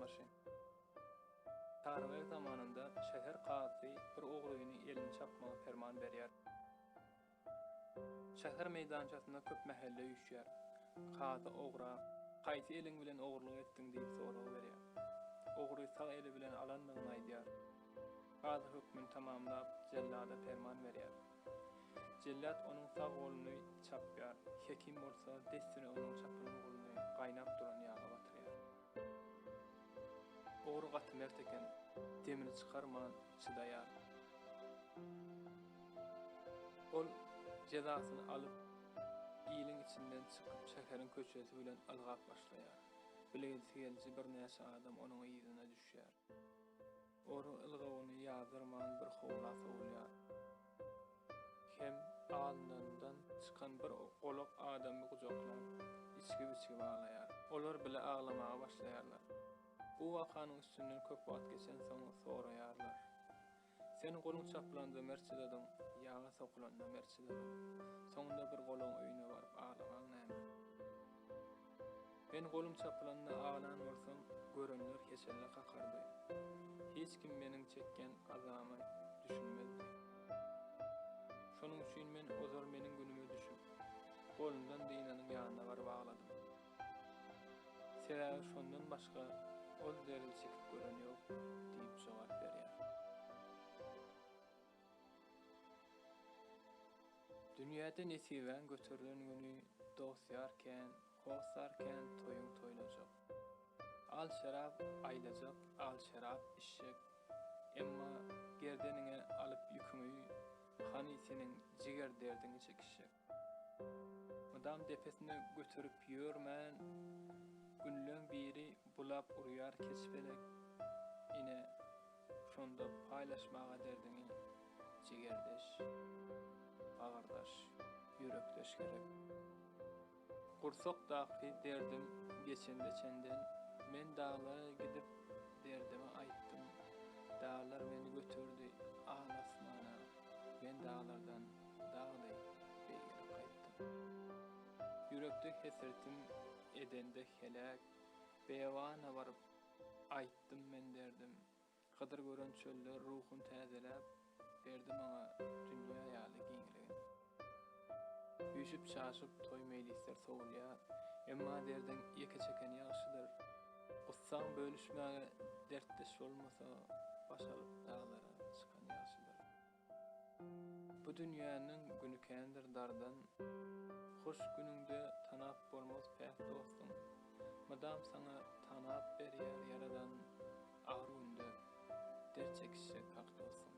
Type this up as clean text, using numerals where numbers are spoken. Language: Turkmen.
başy. Tarık zamanında şäher gazy bir ogruýyny elini çapmaga ferman berýär. Şäher meýdançasynda köp mähelle ýüşýär. Gazy ogra, "Gaýsy eliň bilen ogurlyk etdiň?" diýip soraw berýär. Ogry sag eli bilen alandygyny aýdýar. Gazy hökmüni tamamlap jellada ferman berýär. Jellat onuň sag goluny çapýar. Hekim bolsa destini onuň çapyny goluny gaýnap duran ýaga batyrýar. Ogry gaty mert eken, demini çykarman çydaýar. Ol jezasyny alyp ýylyň içinden çykyp şäheriň köçesi bilen ylgap başlaýar. Bilegisi gelýär bir näçe adam onuň ýyzyna düşýär. Oru ylgawyny ýazyrman bir howla sowulýar. Hem alnyndan çykan bir golak adamy gujaklap, içki baglaýar. Olar bile aglamaga başlaýarlar. Bu wakanyň üstünden köp wagt geçen soň soraýarlar. Seni goluň çaplandy merçiledim, ýaga sokulanda merçiledim. Soňda bir golaň öýüne baryp aglamaň näme? Ben golum çaplandy aglan bolsam, görenler heçelle kakardy. Hiç kim meniň çekken azamy düşünmezdi. Şonuň üçin men ozar meniň günüme düşüp, golumdan dynanyň ýanyna baryp agladym. Sebäbi şondan başga ol deril çekip gören ýok, diýip jogap berýär. Dünýäde nesiben götürülen güni dosyarken, hoşsarken toýuň toýlajak. Al şarap aýlajak, al şarap içjek. Emma gerdenine alyp ýüküňi hani seniň jiger derdini çekişjek. Madam defesine götürüp ýörmän, günlüň biri bulap urýar kesfelek. Ine şonda paýlaşmaga derdini jigerdeş, agardaş, ýürekdeş gerek. Gursak daky derdim geçende çenden, men dağlara gidip derdimi aýtdym. Dağlar meni götürdü ağlasmana, men dağlardan dağday beýle gaýtdym. Yürekde heseretim edende helak, beýwana baryp aýtdym men derdim. Gydyr gören çöller ruhun täzeläp, berdi maňa dünýä ýaly giňligi. Ýüşüp çaşyp toý meýlisler sowulýar, emma derdiň ýeke çeken ýagşydyr. Gussaň bölüşmäge dertdeş bolmasa, başalyp dağlara çykan ýagşydyr. Bu dünýäniň günü kendir dardan, hoş günüňde tanap bolmaz päht dostum. Madam sana tanap berýär yaradan, agry günde dert çekişjek hak dostum.